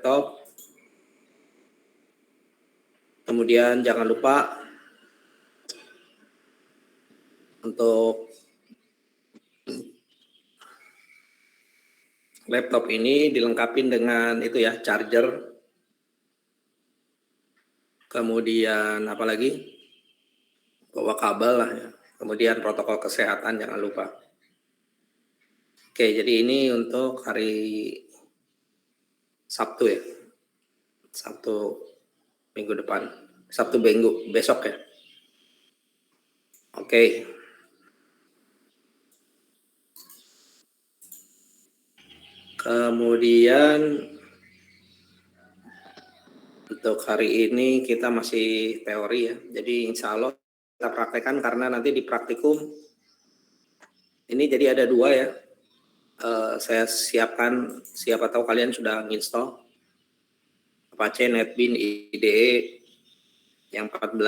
laptop. Kemudian jangan lupa untuk laptop ini dilengkapi dengan itu ya, charger. Kemudian apalagi? Bawa kabel lah ya. Kemudian protokol kesehatan jangan lupa. Oke, jadi ini untuk hari Sabtu ya. Sabtu minggu depan. Sabtu minggu besok ya. Oke. Kemudian untuk hari ini kita masih teori ya. Jadi insya Allah kita praktekkan karena nanti di praktikum ini jadi ada 2 ya. Saya siapkan, siapa tahu kalian sudah install Apache NetBeans IDE yang 14.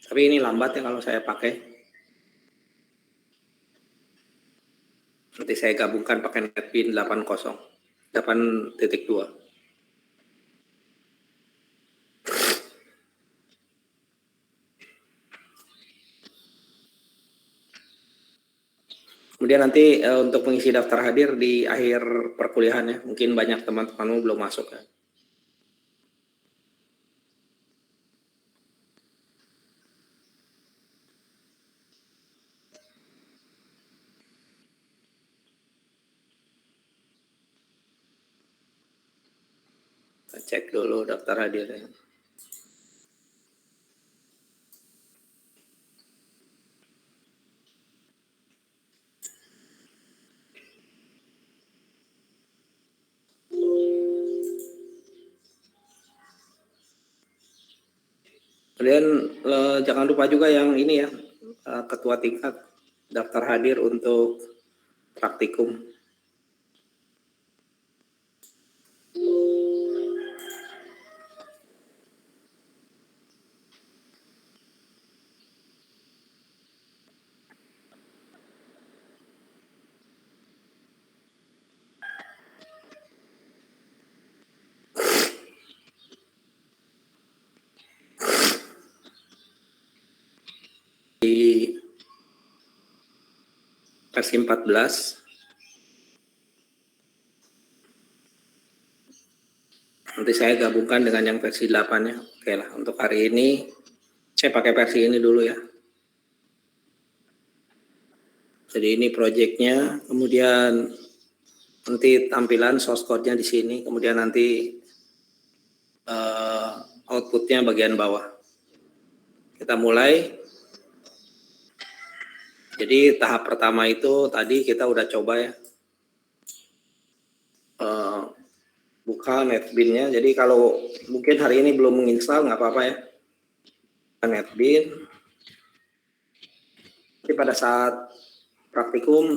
Tapi ini lambat ya kalau saya pakai. Nanti saya gabungkan pakai NetBeans 8.2. Kemudian nanti untuk mengisi daftar hadir di akhir perkuliahan ya. Mungkin banyak teman-temanmu belum masuk ya. Kita cek dulu daftar hadirnya. Kemudian jangan lupa juga yang ini ya, ketua tingkat daftar hadir untuk praktikum. Di versi 14 nanti saya gabungkan dengan yang versi 8 ya. Oke lah, untuk hari ini saya pakai versi ini dulu ya. Jadi ini projectnya, kemudian nanti tampilan source code-nya di sini, kemudian nanti outputnya bagian bawah. Kita mulai. Jadi tahap pertama itu tadi kita udah coba ya, buka NetBeans-nya. Jadi kalau mungkin hari ini belum menginstal nggak apa-apa ya, NetBeans. Tapi pada saat praktikum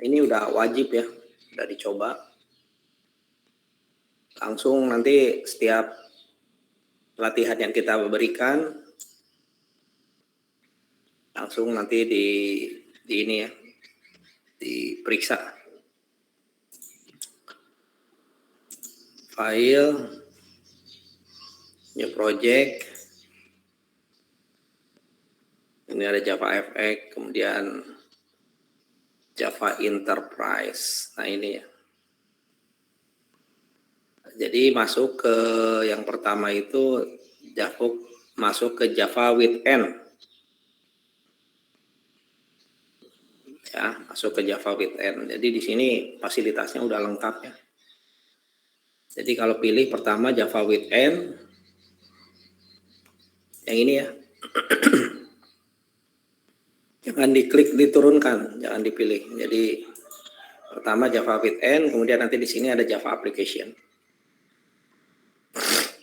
ini udah wajib ya, udah dicoba. Langsung nanti setiap latihan yang kita berikan langsung nanti di ini ya, diperiksa file, new project, ini ada Java FX, kemudian Java Enterprise. Nah ini ya. Jadi masuk ke yang pertama itu masuk ke Java with N. Ya, masuk ke Java with N. Jadi di sini fasilitasnya udah lengkap ya. Jadi kalau pilih pertama Java with N, yang ini ya. Jangan diklik diturunkan, jangan dipilih. Jadi pertama Java with N, kemudian nanti di sini ada Java application.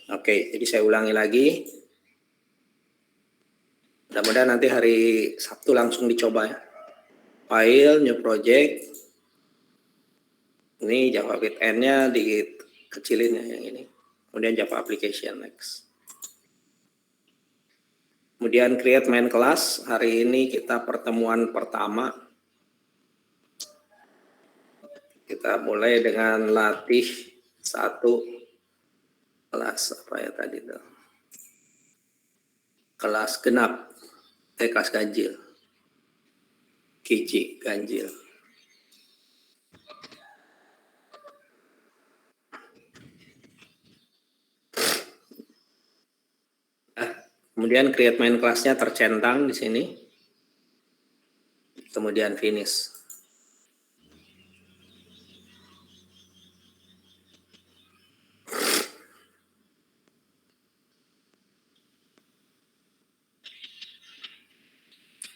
Oke, jadi saya ulangi lagi. Mudah-mudahan nanti hari Sabtu langsung dicoba ya. File, new project. Ini Java with N-nya dikecilin ya yang ini. Kemudian Java application next. Kemudian create main class. Hari ini kita pertemuan pertama. Kita mulai dengan latih satu kelas apa ya tadi tuh? Kelas genap, kelas ganjil, kiji ganjil. Kemudian create main class-nya tercentang di sini. Kemudian finish.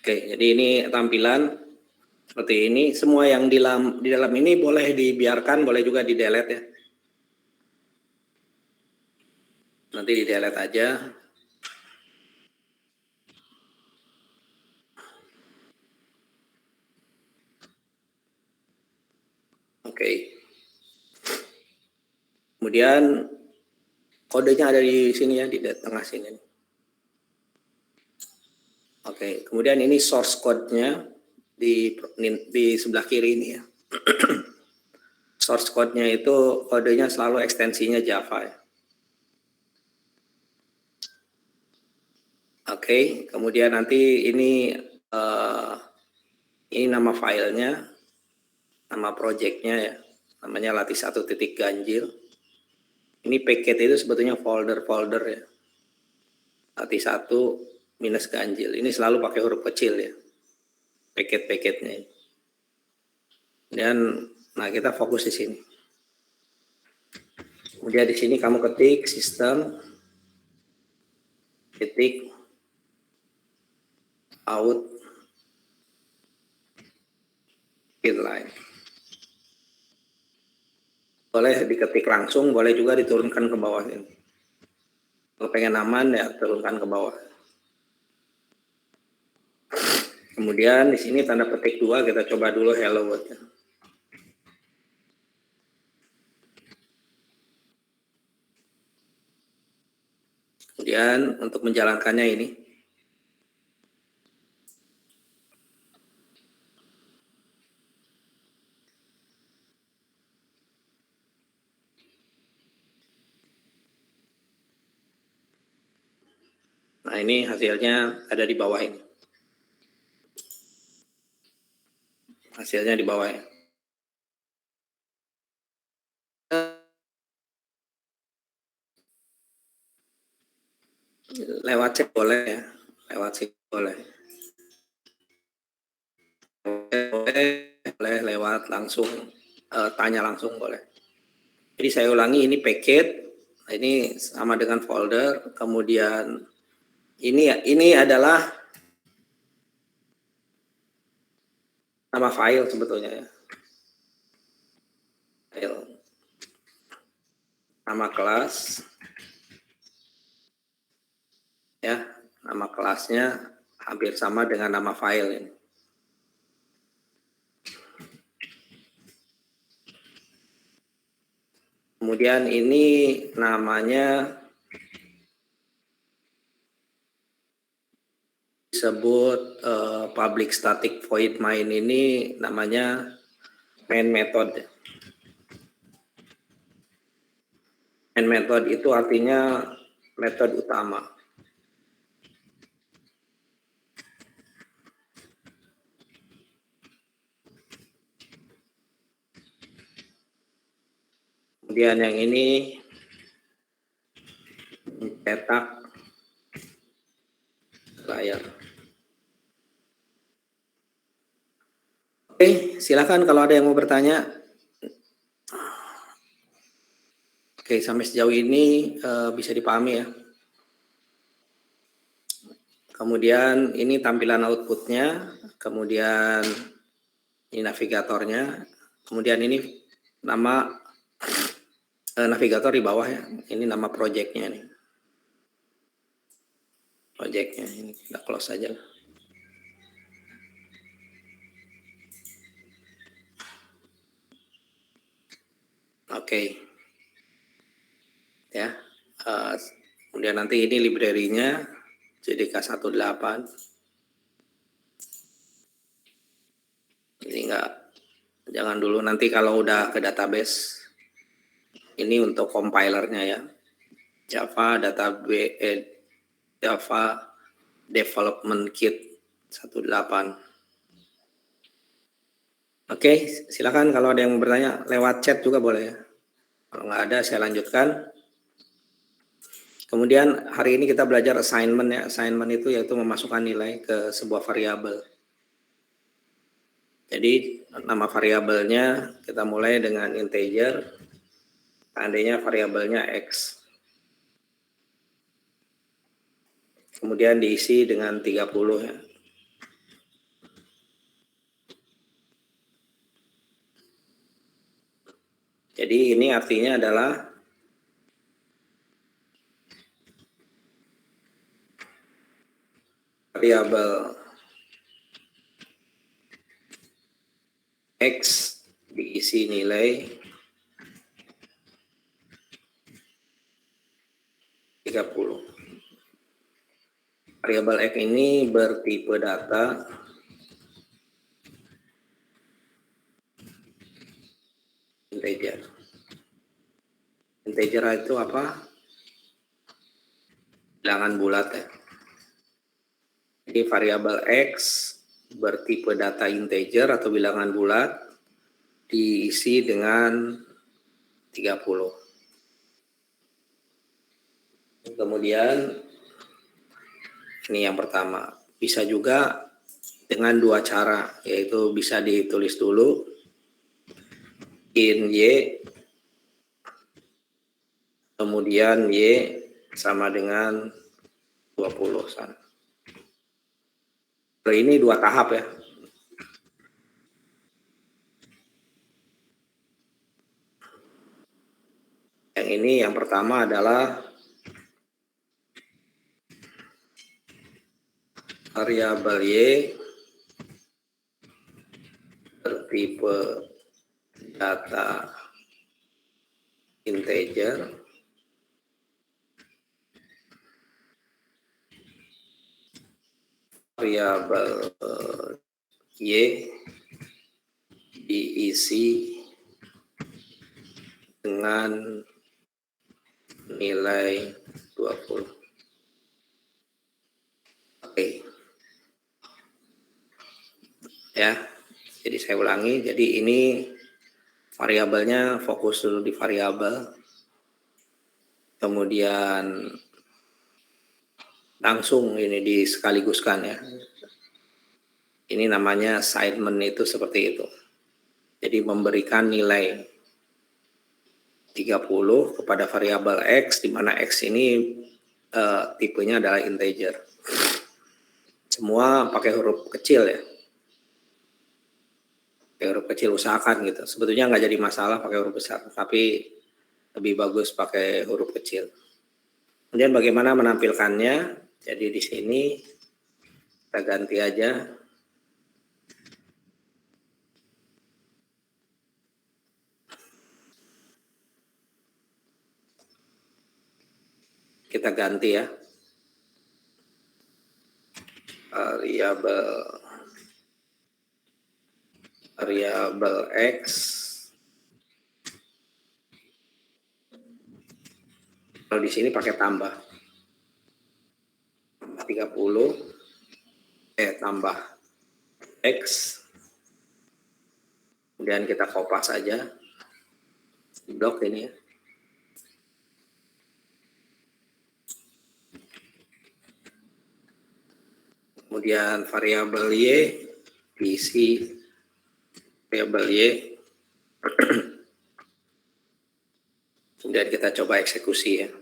Oke, jadi ini tampilan seperti ini. Semua yang di dalam ini boleh dibiarkan, boleh juga di delete ya. Nanti di delete aja. Oke. Kemudian kodenya ada di sini ya, di tengah sini. Oke, kemudian ini source code-nya di sebelah kiri ini ya. Source code-nya itu kodenya selalu ekstensinya Java ya. Oke, kemudian nanti ini nama filenya, nama projectnya ya, namanya latih 1 titik ganjil. Ini paket itu sebetulnya folder-folder ya. Latih 1 minus ganjil. Ini selalu pakai huruf kecil ya. Paket-paketnya. Dan nah kita fokus di sini. Kemudian di sini kamu ketik sistem titik out inline. Boleh diketik langsung, boleh juga diturunkan ke bawah ini. Kalau pengen aman ya turunkan ke bawah. Kemudian di sini tanda petik 2, kita coba dulu hello world. Kemudian untuk menjalankannya ini. Nah ini hasilnya ada di bawah ini. Hasilnya di bawah ya. Lewat chat boleh ya. Lewat chat boleh. Boleh lewat langsung, tanya langsung boleh. Jadi saya ulangi, ini paket, ini sama dengan folder, kemudian ini adalah nama file sebetulnya ya. File. Nama kelas. Ya, nama kelasnya hampir sama dengan nama file ini. Kemudian ini namanya disebut public static void main, ini namanya main method. Main method itu artinya metode utama. Kemudian yang ini mencetak layar. Oke, silakan kalau ada yang mau bertanya. Oke, sampai sejauh ini bisa dipahami ya. Kemudian ini tampilan outputnya, kemudian ini navigatornya, kemudian ini nama navigator di bawah ya. Ini nama projectnya nih. Projectnya ini kita close saja. Oke. Ya. Kemudian nanti ini library-nya. JDK18. Ini enggak, jangan dulu, nanti kalau udah ke database. Ini untuk compilernya ya. Java database, Java Development Kit 18. Oke, silakan kalau ada yang bertanya lewat chat juga boleh ya. Kalau nggak ada saya lanjutkan. Kemudian hari ini kita belajar assignment ya. Assignment itu yaitu memasukkan nilai ke sebuah variabel. Jadi nama variabelnya kita mulai dengan integer. Seandainya variabelnya X. Kemudian diisi dengan 30 ya. Jadi ini artinya adalah variabel X diisi nilai 30. Variabel X ini bertipe data integer. Integer itu apa? Bilangan bulat ya. Jadi variabel X bertipe data integer atau bilangan bulat diisi dengan 30. Kemudian ini yang pertama, bisa juga dengan dua cara, yaitu bisa ditulis dulu in Y, kemudian Y sama dengan 20 sana. Ini dua tahap ya. Yang ini yang pertama adalah variabel Y bertipe data integer variabel Y diisi dengan nilai 20. Oke. Ya. Jadi saya ulangi, jadi ini variabelnya fokus dulu di variabel. Kemudian langsung ini disekaligus ya. Ini namanya assignment itu seperti itu. Jadi memberikan nilai 30 kepada variabel X, di mana X ini tipenya adalah integer. Semua pakai huruf kecil ya. Pakai huruf kecil, usahakan gitu. Sebetulnya nggak jadi masalah pakai huruf besar, tapi lebih bagus pakai huruf kecil. Kemudian bagaimana menampilkannya? Jadi di sini kita ganti aja. Kita ganti ya. Variabel X kalau di sini pakai tambah 30 tambah X, kemudian kita kopas saja blok ini ya. Kemudian variabel Y diisi variabel Y. Kemudian kita coba eksekusi ya.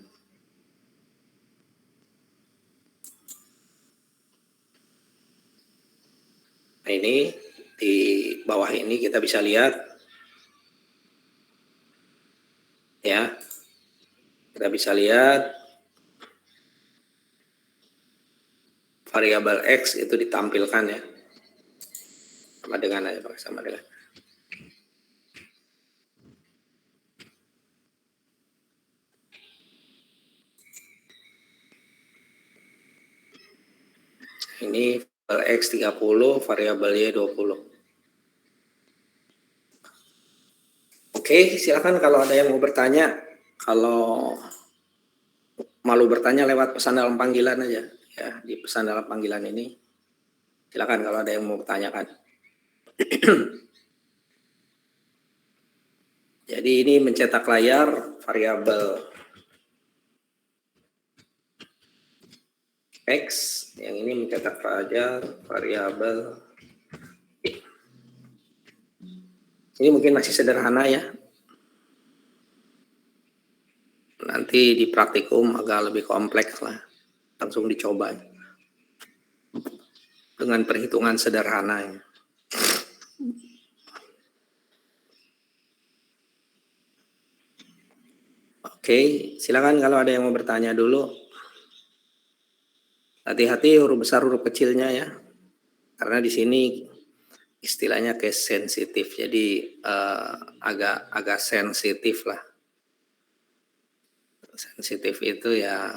Nah ini di bawah ini kita bisa lihat ya. Kita bisa lihat variabel X itu ditampilkan ya. Sama dengan aja Pak, sama dengan. Ini X 30, variabel Y 20. Oke, silakan kalau ada yang mau bertanya. Kalau malu bertanya lewat pesan dalam panggilan aja. Ya, di pesan dalam panggilan ini. Silakan kalau ada yang mau bertanyakan. Jadi ini mencetak layar variabel X, yang ini mencetak layar variabel Y. Ini mungkin masih sederhana ya. Nanti di praktikum agak lebih kompleks lah. Langsung dicoba dengan perhitungan sederhana. Oke, silakan kalau ada yang mau bertanya dulu. Hati-hati huruf besar huruf kecilnya ya. Karena di sini istilahnya case sensitif, jadi agak sensitif lah. Sensitif itu ya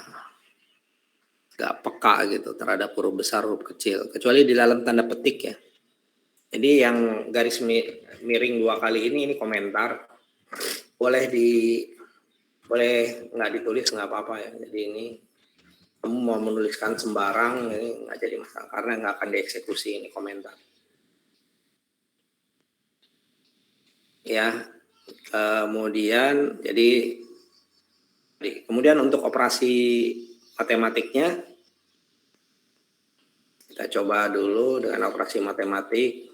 gak peka gitu terhadap huruf besar huruf kecil, kecuali di dalam tanda petik ya. Jadi yang garis miring 2 kali ini komentar, boleh nggak ditulis nggak apa-apa ya. Jadi ini kamu mau menuliskan sembarang ini nggak jadi masalah karena nggak akan dieksekusi, ini komentar. Ya, kemudian untuk operasi matematiknya kita coba dulu dengan operasi matematik.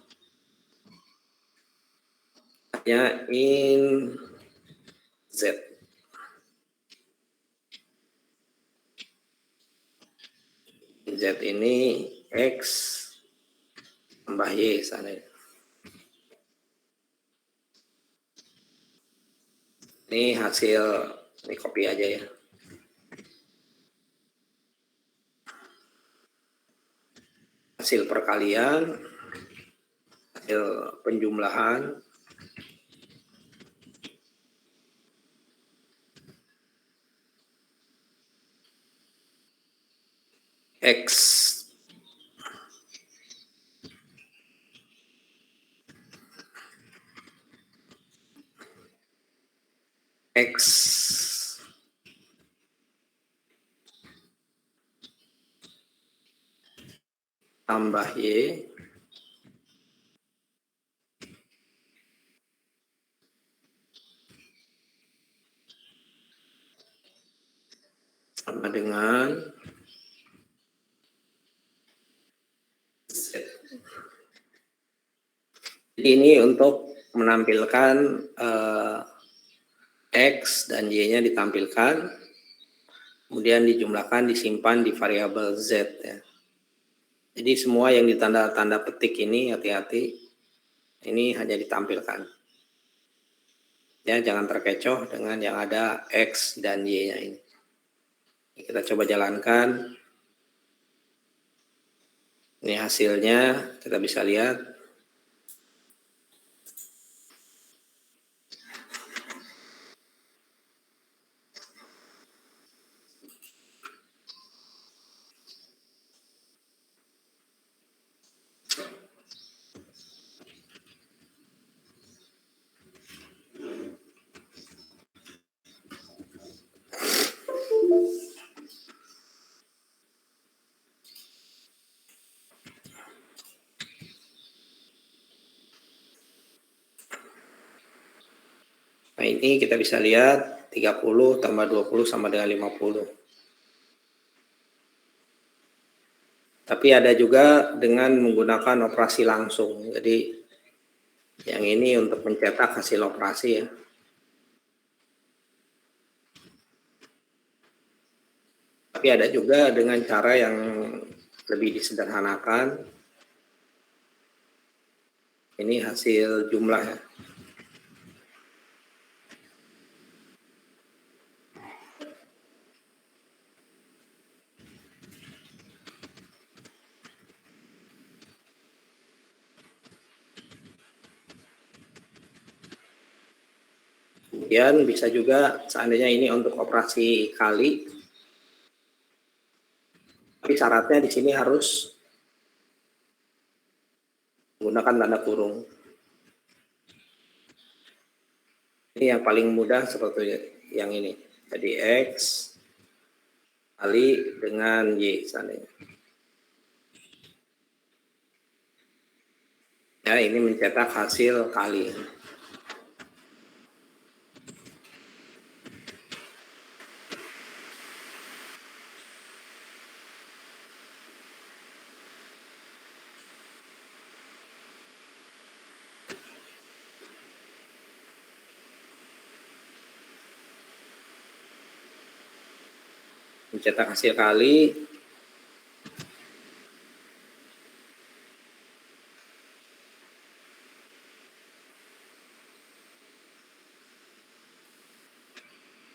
Ya, in Z. Z ini X tambah Y sana. Ini hasil, ini copy aja ya. Hasil perkalian, hasil penjumlahan, X tambah Y sama dengan Z. Jadi ini untuk menampilkan X dan Y-nya ditampilkan, kemudian dijumlahkan, disimpan di variabel Z ya. Jadi semua yang ditanda-tanda petik ini hati-hati, ini hanya ditampilkan. Ya, jangan terkecoh dengan yang ada X dan Y-nya ini. Kita coba jalankan. Ini hasilnya, kita bisa lihat. Nah, ini kita bisa lihat 30 tambah 20 sama dengan 50. Tapi ada juga dengan menggunakan operasi langsung. Jadi yang ini untuk mencetak hasil operasi ya. Tapi ada juga dengan cara yang lebih disederhanakan. Ini hasil jumlah ya. Kemudian bisa juga seandainya ini untuk operasi kali, tapi syaratnya di sini harus menggunakan tanda kurung. Ini yang paling mudah seperti yang ini. Jadi X kali dengan Y seandainya. Ya, ini mencetak hasil kali. Mencetak hasil kali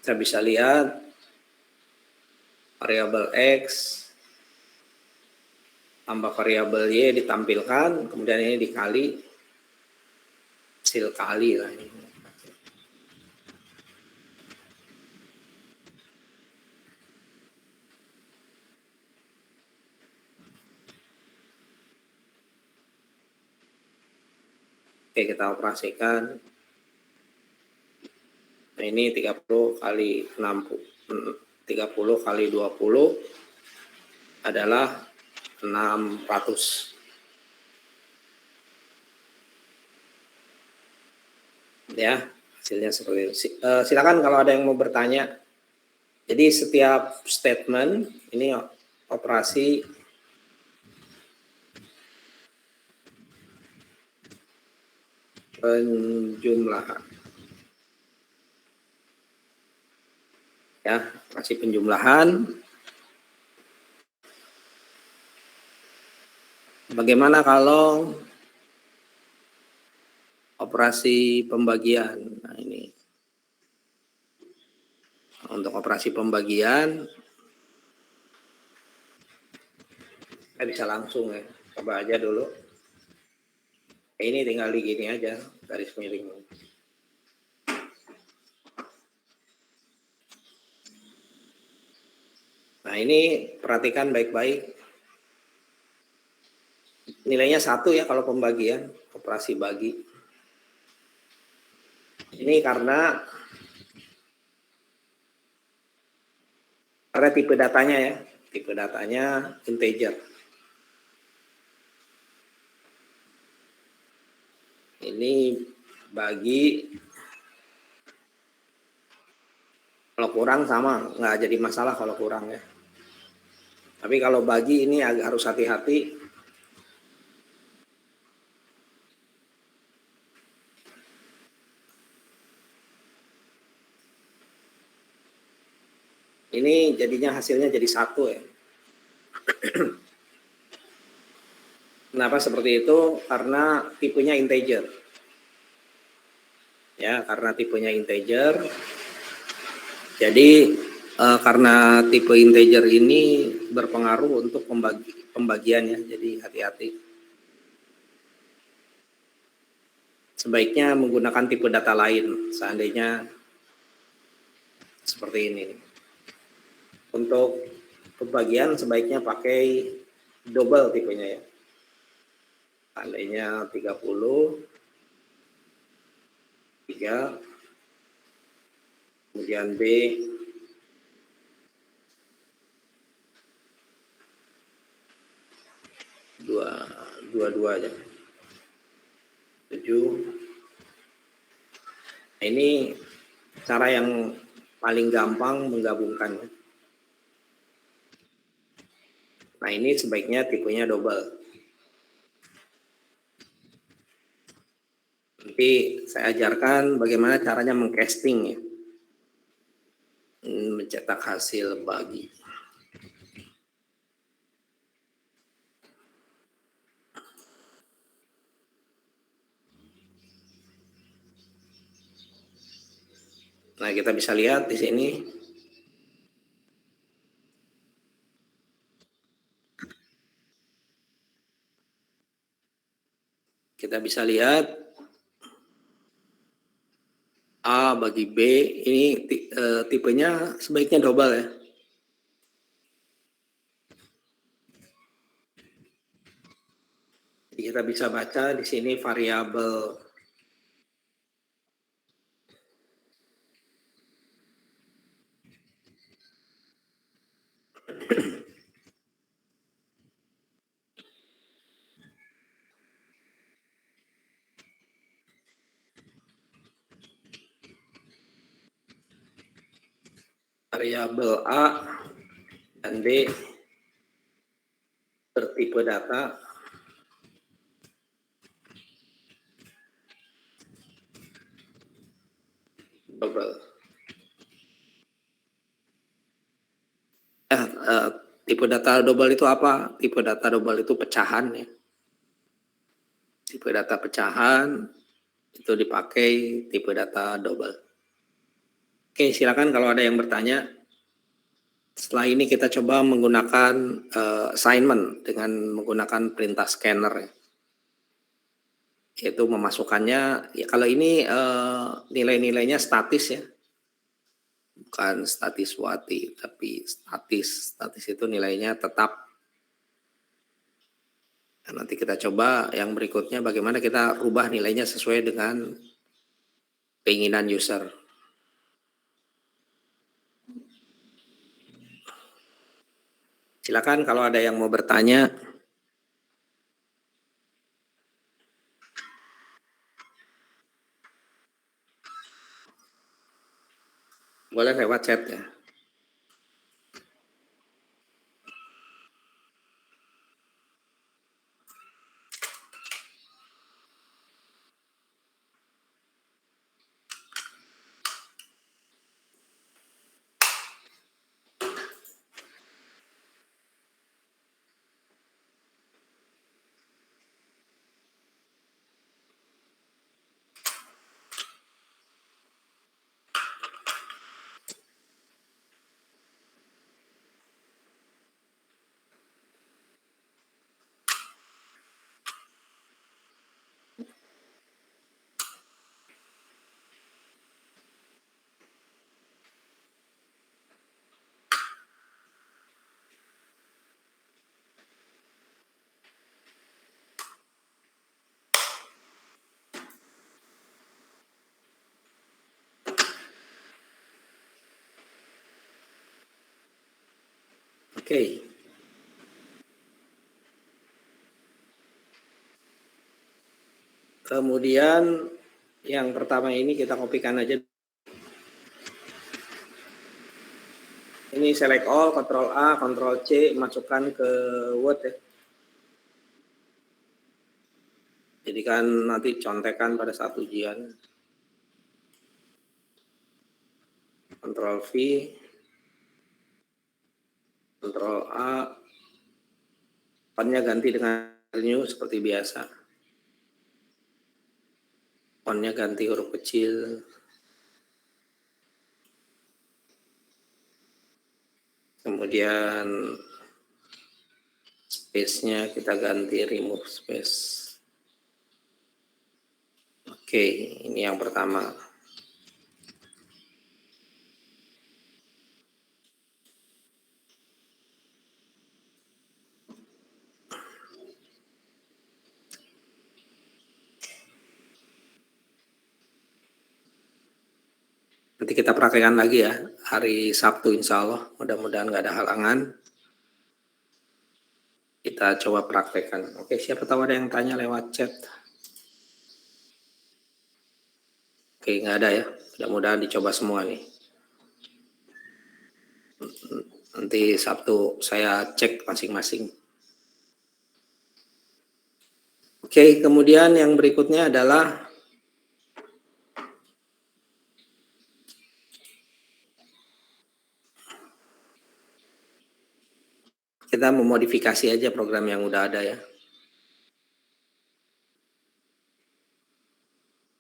kita bisa lihat variabel X tambah variabel Y ditampilkan, kemudian ini dikali hasil kali lah ini. Oke, kita operasikan. Nah, ini 30 kali 60, 30 kali 20 adalah 600. Ya, hasilnya seperti itu. Silakan kalau ada yang mau bertanya. Jadi setiap statement ini operasi penjumlahan. Ya, operasi penjumlahan. Bagaimana kalau operasi pembagian? Nah, ini. Untuk operasi pembagian kita bisa langsung ya. Coba aja dulu. Ini tinggal di gini aja, garis miring. Nah, ini perhatikan baik-baik. Nilainya 1 ya kalau pembagian, operasi bagi. Ini karena tipe datanya ya. Tipe datanya integer. Ini bagi, kalau kurang sama, nggak jadi masalah kalau kurang ya. Tapi kalau bagi ini agak harus hati-hati. Ini jadinya hasilnya jadi 1 ya. Kenapa seperti itu? Karena tipenya integer. Ya, karena tipenya integer. Jadi karena tipe integer ini berpengaruh untuk pembagiannya. Jadi hati-hati. Sebaiknya menggunakan tipe data lain. Seandainya seperti ini. Untuk pembagian sebaiknya pakai double tipenya ya. Seandainya 30, 3, kemudian B, 22 aja. 7. Nah, ini cara yang paling gampang menggabungkannya. Nah, ini sebaiknya tipenya double. Nanti saya ajarkan bagaimana caranya mengcasting ya. Mencetak hasil bagi. Nah, kita bisa lihat di sini. Kita bisa lihat A bagi B, ini tipenya sebaiknya double ya. Kita bisa baca di sini variabel A dan B bertipe data double. Tipe data double itu apa? Tipe data double itu pecahan ya. Tipe data pecahan itu dipakai tipe data double. Oke, silakan kalau ada yang bertanya. Setelah ini kita coba menggunakan assignment dengan menggunakan perintah scanner ya. Yaitu memasukkannya, ya kalau ini nilai-nilainya statis ya. Bukan statis wati, tapi statis. Statis itu nilainya tetap. Nah, nanti kita coba yang berikutnya bagaimana kita rubah nilainya sesuai dengan keinginan user. Silakan kalau ada yang mau bertanya. Boleh lewat chat ya. Oke. Kemudian yang pertama ini kita kopikan aja. Ini select all, Ctrl A, Ctrl C, masukkan ke Word ya. Jadi kan nanti contekan pada saat ujian. Ctrl V, Ctrl A, fontnya ganti dengan new seperti biasa. Fontnya ganti huruf kecil. Kemudian space-nya kita ganti remove space. Oke, ini yang pertama. Nanti kita praktekkan lagi ya, hari Sabtu insya Allah. Mudah-mudahan nggak ada halangan. Kita coba praktekkan. Oke, siapa tahu ada yang tanya lewat chat. Oke, nggak ada ya. Mudah-mudahan dicoba semua nih. Nanti Sabtu saya cek masing-masing. Oke, kemudian yang berikutnya adalah kita memodifikasi aja program yang udah ada ya.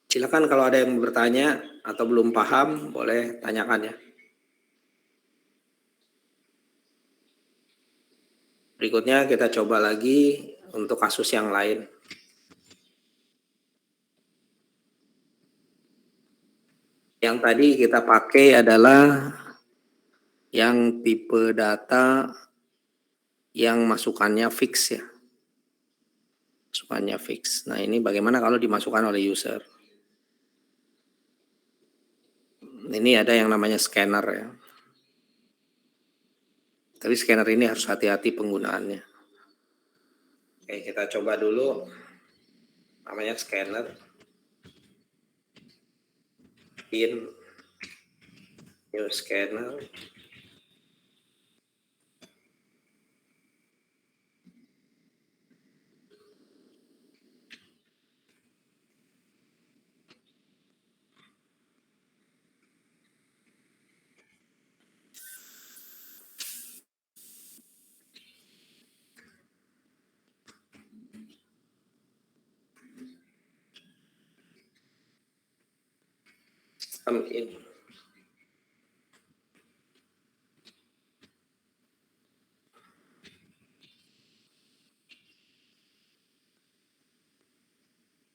Silakan kalau ada yang bertanya atau belum paham, boleh tanyakan ya. Berikutnya kita coba lagi untuk kasus yang lain. Yang tadi kita pakai adalah yang tipe data yang masukannya fix ya. Masukannya fix. Nah, ini bagaimana kalau dimasukkan oleh user? Ini ada yang namanya scanner ya. Tapi scanner ini harus hati-hati penggunaannya. Oke, kita coba dulu. Namanya scanner. In new scanner. In.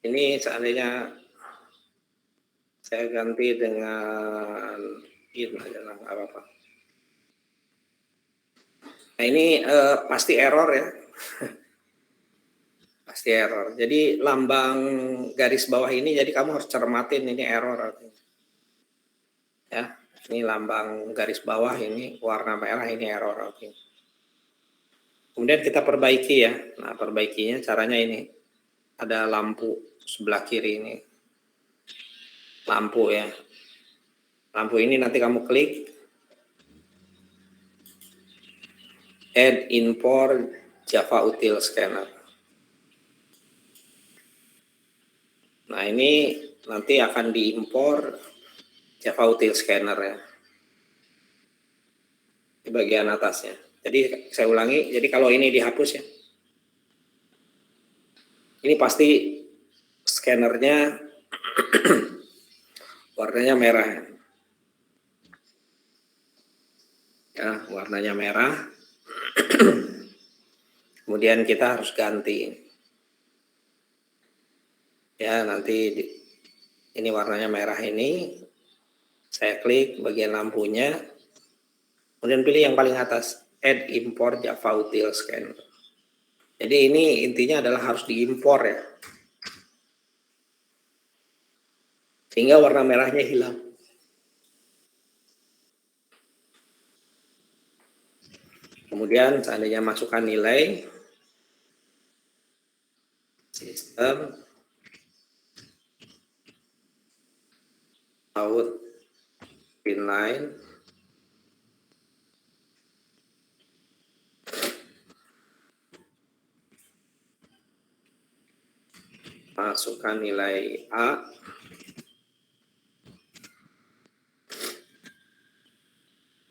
Ini seandainya saya ganti dengan in aja lah, nggak apa-apa. Nah, ini pasti error ya. Pasti error. Jadi lambang garis bawah ini, jadi kamu harus cermatin ini error. Ya, ini lambang garis bawah, ini warna merah, ini error. Kemudian kita perbaiki ya. Nah, perbaikinya caranya ini. Ada lampu sebelah kiri ini. Lampu ya. Lampu ini nanti kamu klik. Add import Java Util Scanner. Nah, ini nanti akan diimpor Java Util Scanner ya. Di bagian atasnya. Jadi saya ulangi, jadi kalau ini dihapus ya. Ini pasti scannernya warnanya merah ya. Ya, warnanya merah. Kemudian kita harus ganti. Ya, nanti ini warnanya merah ini. Saya klik bagian lampunya. Kemudian pilih yang paling atas, add import Java Util Scanner. Jadi ini intinya adalah harus diimpor ya. Sehingga warna merahnya hilang. Kemudian seandainya masukkan nilai, sistem, out, inline, masukkan nilai A,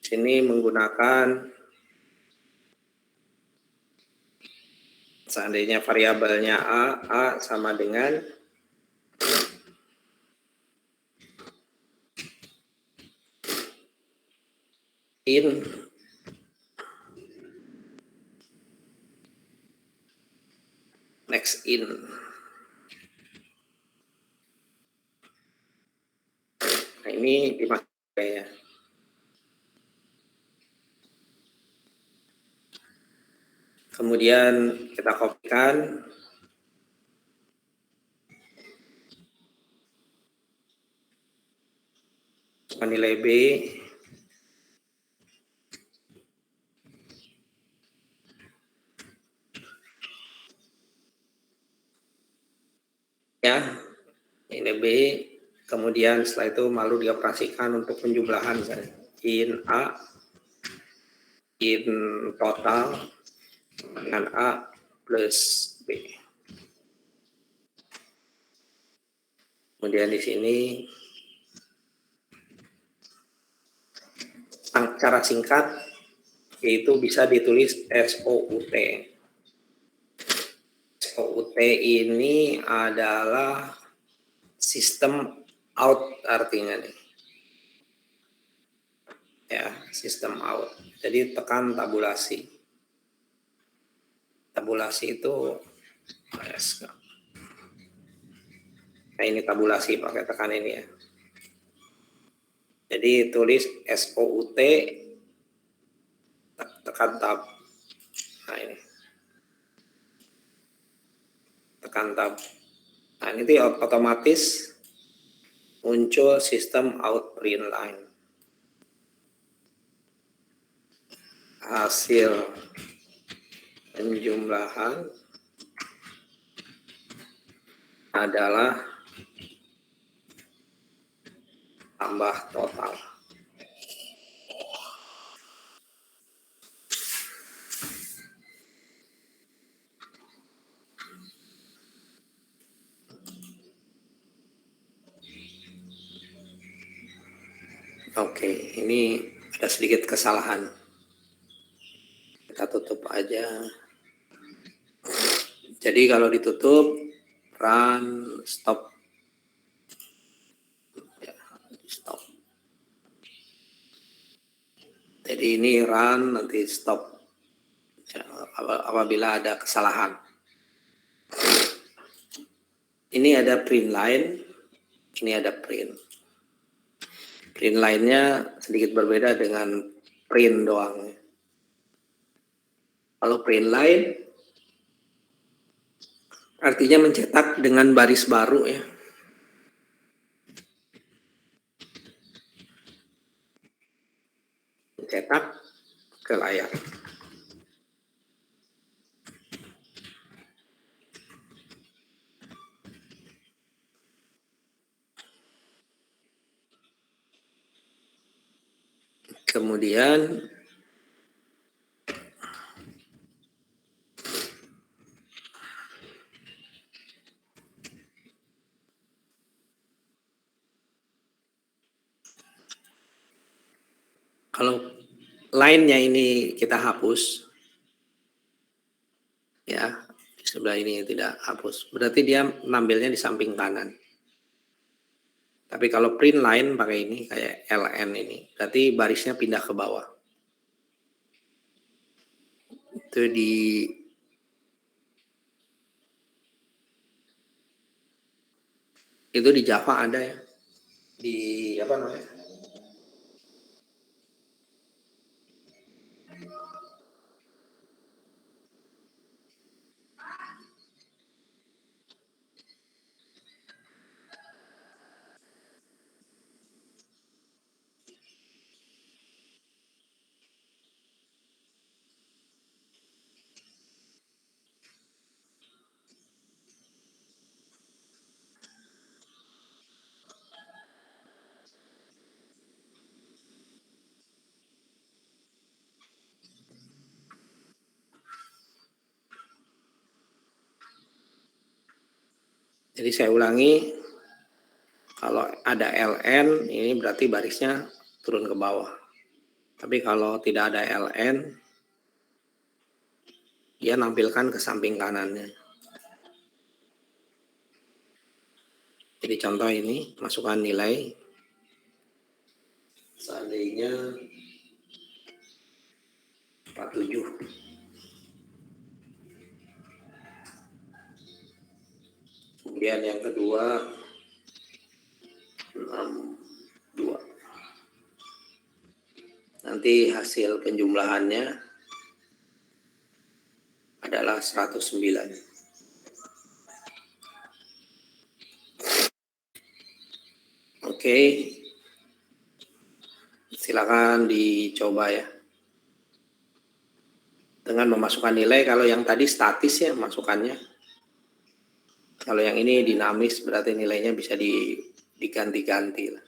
sini menggunakan seandainya variabelnya A sama dengan in next in. Nah, ini dimasukkan ya. Kemudian kita kopikan. Nilai B. Ya, ini B. Kemudian setelah itu lalu dioperasikan untuk penjumlahan misalnya. In A, in total dengan A plus B. Kemudian di sini cara singkat yaitu bisa ditulis SOUT. SOUT ini adalah sistem out artinya nih. Ya, sistem out. Jadi tekan tabulasi. Tabulasi itu nah ini tabulasi pakai tekan ini ya. Jadi tulis SOUT tekan tab. Nah ini. tekan tab. Nah, ini otomatis muncul sistem out print line. Hasil penjumlahan adalah tambah total. Oke, ini ada sedikit kesalahan. Kita tutup aja. Jadi kalau ditutup, run, stop. Ya, stop. Jadi ini run, nanti stop. Ya, apabila ada kesalahan. Ini ada print line, ini ada print. Print line-nya sedikit berbeda dengan print doang. Kalau print line artinya mencetak dengan baris baru ya. Mencetak ke layar. Kemudian kalau line-nya ini kita hapus, ya di sebelah ini tidak hapus, berarti dia nampilnya di samping kanan. Tapi kalau print line pakai ini kayak LN ini, berarti barisnya pindah ke bawah. Itu di Java ada ya, di apa namanya? Jadi saya ulangi, kalau ada LN ini berarti barisnya turun ke bawah. Tapi kalau tidak ada LN, dia nampilkan ke samping kanannya. Jadi contoh ini, masukkan nilai. Seandainya 47. Kemudian yang kedua 62. Nanti hasil penjumlahannya adalah 109. Oke. Silakan dicoba ya. Dengan memasukkan nilai, kalau yang tadi statis ya masukannya. Kalau yang ini dinamis berarti nilainya bisa diganti-ganti lah.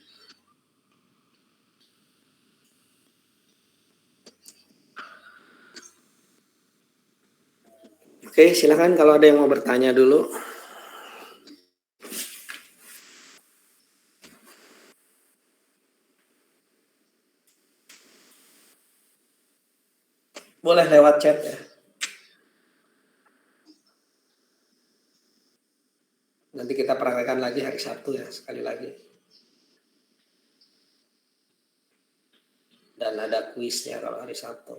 Oke, silakan kalau ada yang mau bertanya dulu. Boleh lewat chat ya. Nanti kita praktekkan lagi hari Sabtu ya, sekali lagi. Dan ada kuisnya kalau hari Sabtu.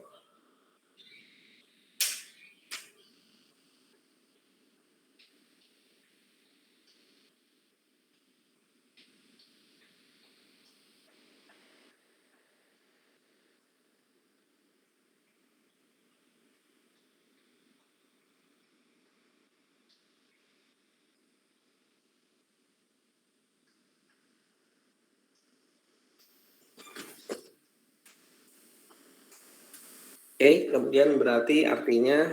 Oke, kemudian berarti artinya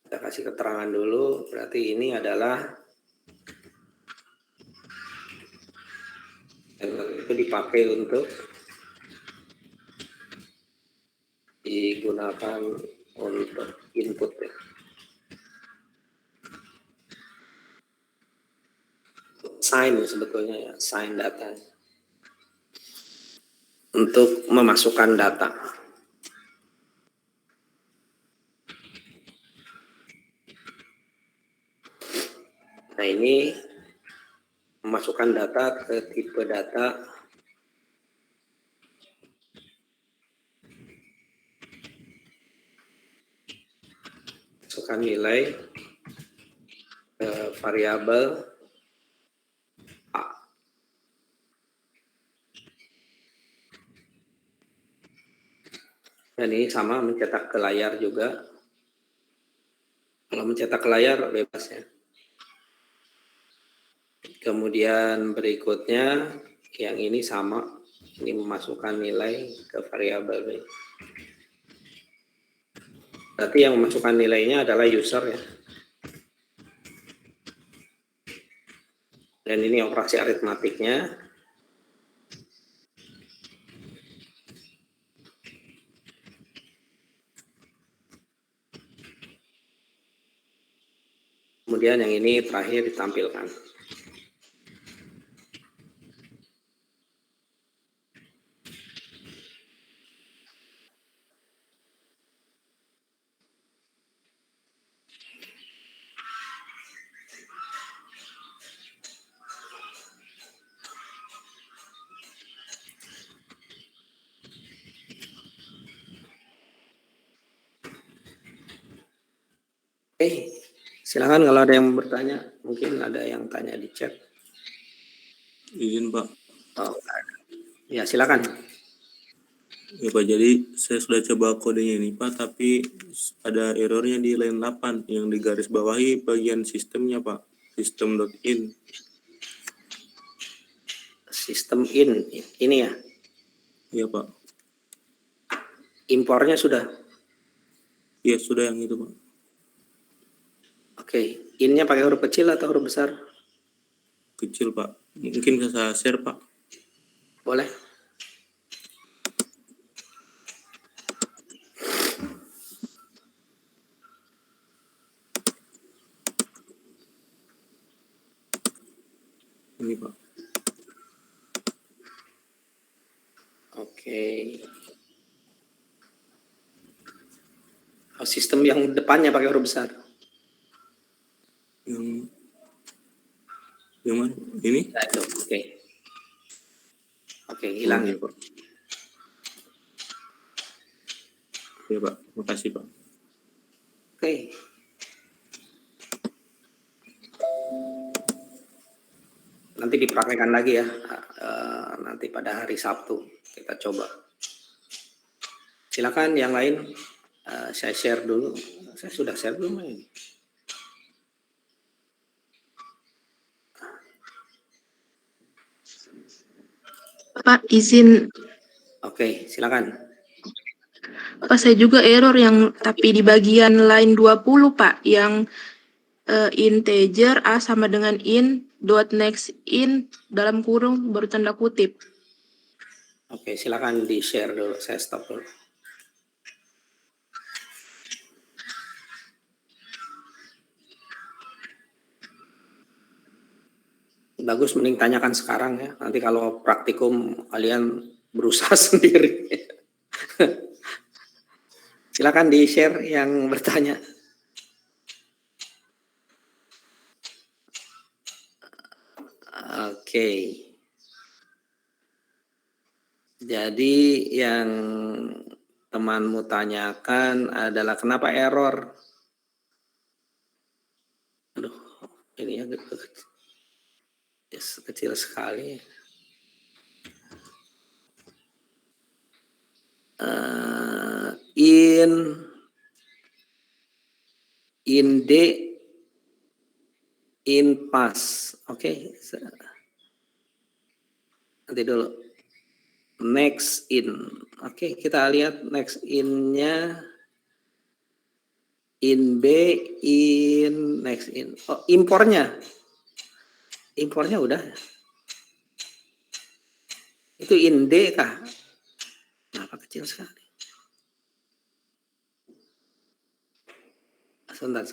kita kasih keterangan dulu, berarti ini adalah itu dipakai untuk digunakan untuk input ya. Sign sebetulnya ya, sign data. Untuk memasukkan data. Nah ini memasukkan data ke tipe data masukkan nilai ke variabel A. Dan ini sama mencetak ke layar juga. Kalau mencetak ke layar bebas ya. Kemudian berikutnya yang ini sama, ini memasukkan nilai ke variabel B. Berarti yang memasukkan nilainya adalah user ya. Dan ini operasi aritmatiknya. Kemudian yang ini terakhir ditampilkan. Oke, silakan kalau ada yang bertanya, mungkin ada yang tanya di chat. Izin Pak. Oh, ya silakan. Ya Pak, jadi saya sudah coba kodenya ini Pak, tapi ada errornya di line 8 yang digaris bawahi bagian sistemnya Pak, system.in. Sistem ini ya. Iya Pak. Impornya sudah. Iya sudah yang itu Pak. Oke, innya pakai huruf kecil atau huruf besar? Kecil Pak. Mungkin bisa saya share Pak. Boleh. Ini Pak. Oke. Oh, sistem yang depannya pakai huruf besar. Yang mana? Ini? Nah, itu. Oke. Oke, hilang ya. Pak. Ya Pak, makasih Pak. Oke. Nanti dipraktekkan lagi ya. Nanti pada hari Sabtu kita coba. Silakan yang lain. Saya share dulu. Saya sudah share belum ini? Pak, izin. Oke, silakan. Pak, saya juga error yang tapi di bagian line 20, Pak, yang integer A sama dengan in dot next in dalam kurung baru tanda kutip. Oke, silakan di-share dulu. Saya stop dulu. Bagus, mending tanyakan sekarang ya. Nanti kalau praktikum kalian berusaha sendiri. Silakan di-share yang bertanya. Oke. Jadi yang temanmu tanyakan adalah kenapa error? Aduh, ini agak kecil sekali. In D in pass. Oke. Nanti dulu. next in. Oke, kita lihat next in-nya in B, in next in. Oh, impornya udah. Itu in D kah? Kenapa kecil sekali? Sebentar.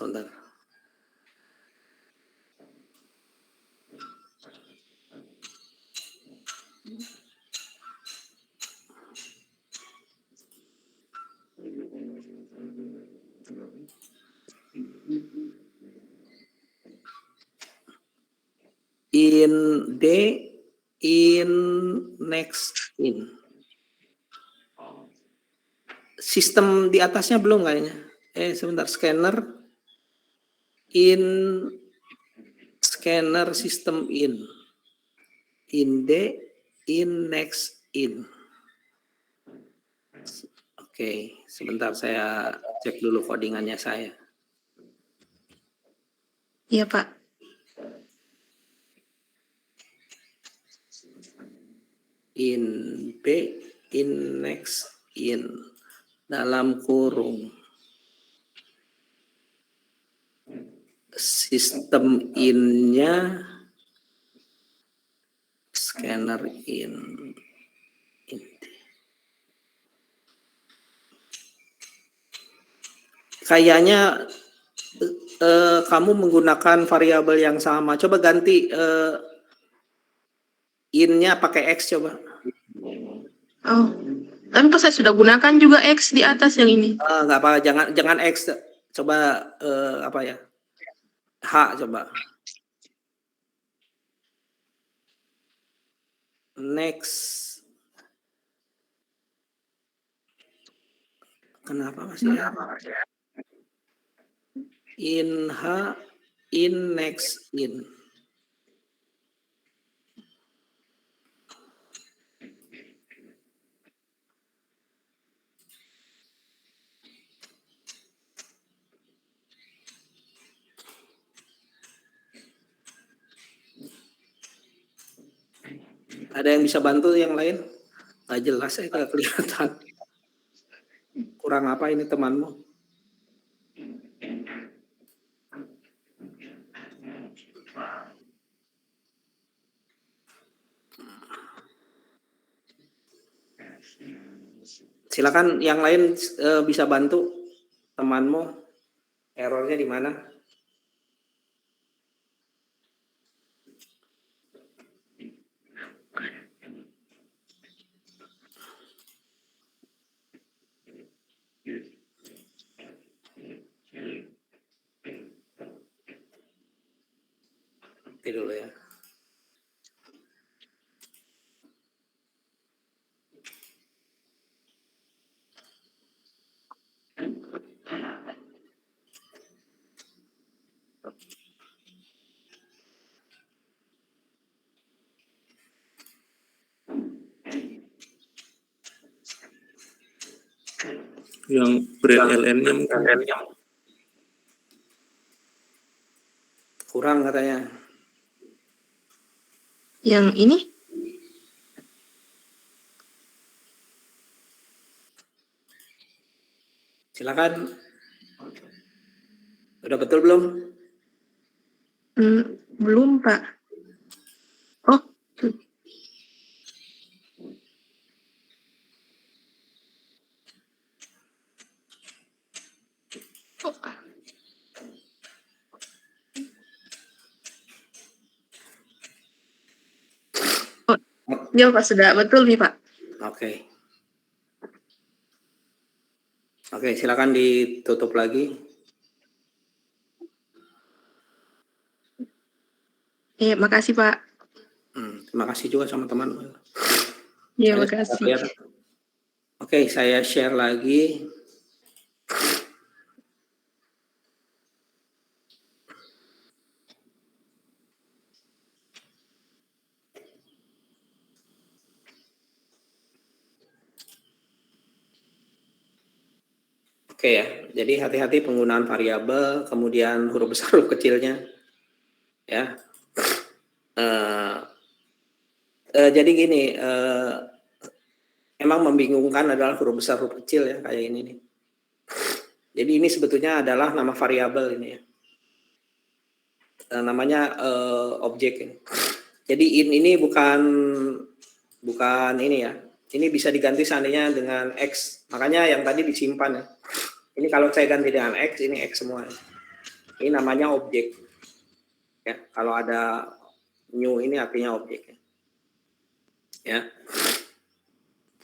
In D, in next in. Sistem di atasnya belum kayaknya. Sebentar, scanner system in D, in next in. Oke, sebentar saya cek dulu codingannya saya. Iya, Pak. In B, in next in, dalam kurung. Sistem in-nya scanner in. Kayaknya kamu menggunakan variabel yang sama. Coba ganti in-nya pakai X coba. Oh, tapi pas saya sudah gunakan juga X di atas yang ini. Nggak apa, jangan X. Coba apa ya? H coba. Next. Kenapa masih ya? In H, in next in. Ada yang bisa bantu yang lain? Nggak jelas ya, nggak kelihatan. Kurang apa ini temanmu? Silakan yang lain bisa bantu temanmu. Errornya di mana? Nanti dulu ya. Yang print LN-nya mungkin. Kurang katanya. Yang ini? Silakan. Udah betul belum? Belum, Pak. Oh, ya Pak, sudah betul nih Pak. Oke. Oke, silakan ditutup lagi. Makasih Pak. Terima kasih juga sama teman. Iya, makasih. Oke, saya share lagi. Oke ya, jadi hati-hati penggunaan variabel, kemudian huruf besar, huruf kecilnya, ya. Jadi gini, emang membingungkan adalah huruf besar huruf kecil ya, kayak ini nih. Jadi ini sebetulnya adalah nama variabel ini ya. Namanya objek ini. Jadi ini bukan ini ya. Ini bisa diganti seandainya dengan X. Makanya yang tadi disimpan ya. Ini kalau saya ganti dengan X, ini X semua. Ini namanya objek. Ya, kalau ada new ini artinya objek. Ya.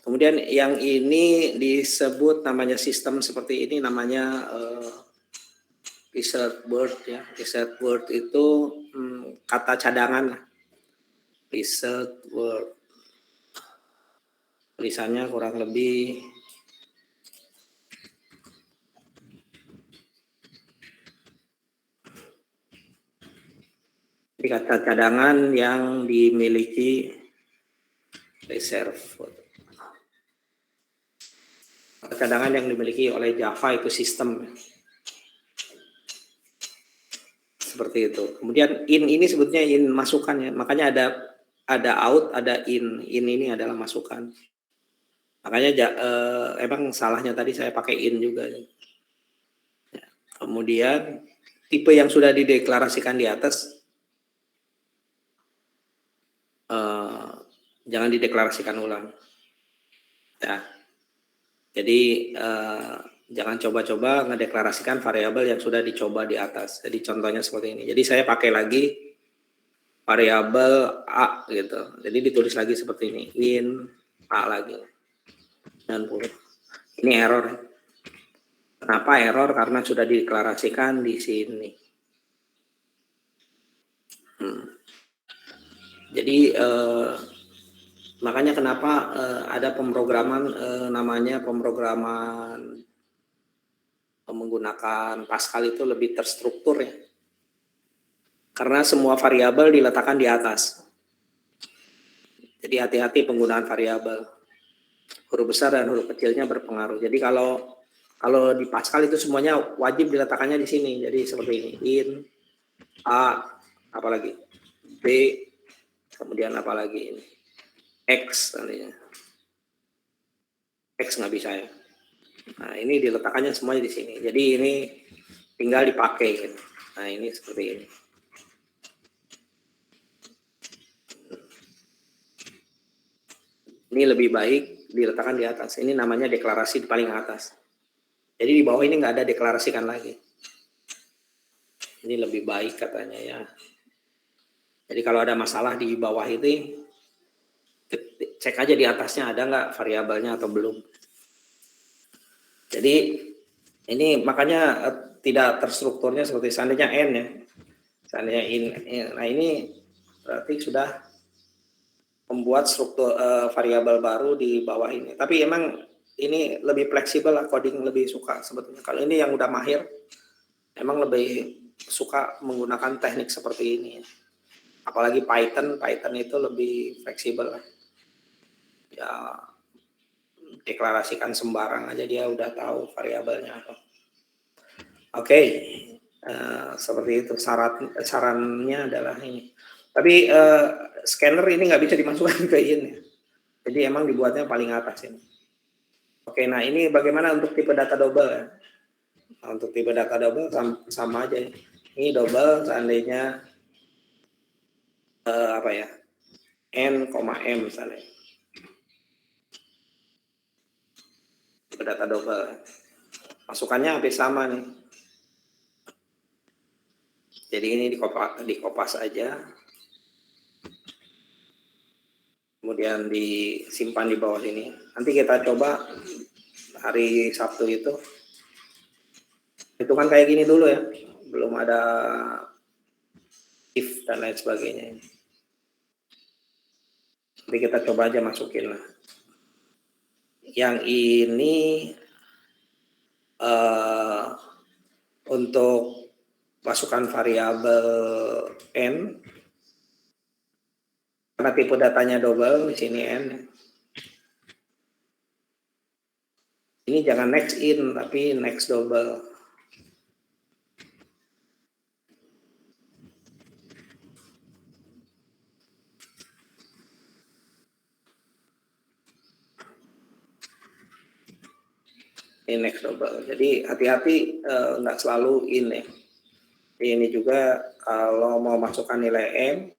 Kemudian yang ini disebut namanya sistem seperti ini namanya insert word ya. Insert word itu kata cadangan. Insert word. Tulisannya kurang lebih kata cadangan yang dimiliki reserve. Kata cadangan yang dimiliki oleh Java itu sistem. Seperti itu. Kemudian in ini sebetulnya in masukan ya. Makanya ada out, ada in. In ini adalah masukan. Makanya emang salahnya tadi saya pakai in juga. Ya. Kemudian tipe yang sudah dideklarasikan di atas jangan dideklarasikan ulang. Ya. Jadi jangan coba-coba ngedeklarasikan variabel yang sudah dicoba di atas. Jadi contohnya seperti ini. Jadi saya pakai lagi variabel A gitu. Jadi ditulis lagi seperti ini. In A lagi. 90. Ini error. Kenapa error? Karena sudah dideklarasikan di sini. Jadi makanya kenapa ada pemrograman namanya pemrograman menggunakan Pascal itu lebih terstruktur ya. Karena semua variabel diletakkan di atas. Jadi hati-hati penggunaan variabel. Huruf besar dan huruf kecilnya berpengaruh. Jadi kalau di Pascal itu semuanya wajib diletakkannya di sini. Jadi seperti ini. In, A, apalagi B, kemudian apalagi ini. X tadinya. X nggak bisa ya. Nah ini diletakkannya semuanya di sini. Jadi ini tinggal dipakai. Gitu. Nah ini seperti ini. Ini lebih baik diletakkan di atas. Ini namanya deklarasi di paling atas. Jadi di bawah ini nggak ada deklarasikan lagi. Ini lebih baik katanya ya. Jadi kalau ada masalah di bawah itu, cek aja di atasnya ada nggak variabelnya atau belum. Jadi ini makanya tidak terstrukturnya seperti seandainya n ya. Seandainya in. Nah ini berarti sudah membuat struktur variabel baru di bawah ini. Tapi emang ini lebih fleksibel lah, coding lebih suka sebetulnya. Kalau ini yang udah mahir, emang lebih suka menggunakan teknik seperti ini. Apalagi Python itu lebih fleksibel lah. Ya deklarasikan sembarang aja dia udah tahu variabelnya apa. Oke, seperti itu sarannya adalah ini. Tapi scanner ini nggak bisa dimasukkan ke in. Jadi emang dibuatnya paling atas ini. Oke, nah ini bagaimana untuk tipe data double ya? Nah, untuk tipe data double sama aja. Ini double seandainya apa ya? N, M misalnya. Tipe data double. Masukannya hampir sama nih. Jadi ini dikopas aja. Kemudian disimpan di bawah sini. Nanti kita coba hari Sabtu itu. Itu kan kayak gini dulu ya. Belum ada if dan lain sebagainya. Nanti kita coba aja masukin lah. Yang ini untuk masukkan variabel n karena tipe datanya double di sini n. Ini jangan next in tapi next double. Ini next double. Jadi hati-hati nggak selalu in ya. Jadi ini juga kalau mau masukkan nilai M,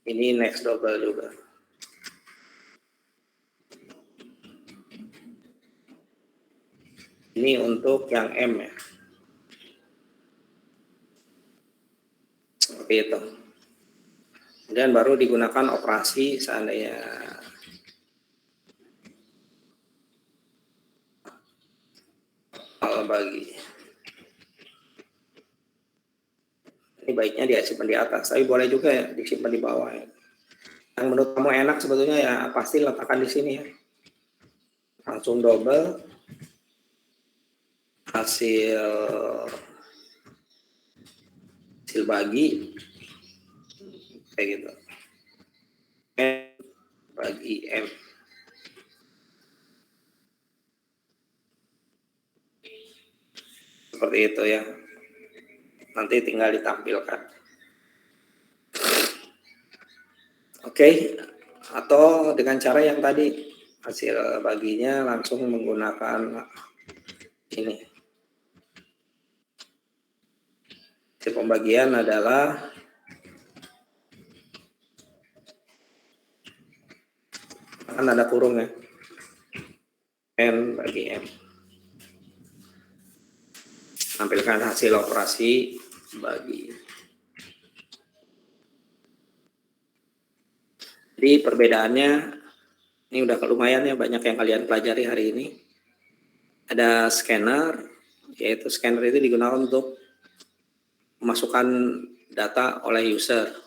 ini next double juga. Ini untuk yang M ya. Seperti itu. Kemudian baru digunakan operasi seandainya bagi. Ini baiknya disimpan di atas, tapi boleh juga ya disimpan di bawah ya. Yang menurut kamu enak sebetulnya ya pasti letakkan di sini ya. Langsung double hasil bagi kayak gitu. M bagi M. Seperti itu ya. Nanti tinggal ditampilkan. Oke, atau dengan cara yang tadi hasil baginya langsung menggunakan ini. Hasil pembagian adalah kan ada kurung ya. N bagi M. Tampilkan hasil operasi bagi. Jadi perbedaannya ini udah lumayan ya, banyak yang kalian pelajari hari ini. Ada scanner, yaitu scanner itu digunakan untuk memasukkan data oleh user.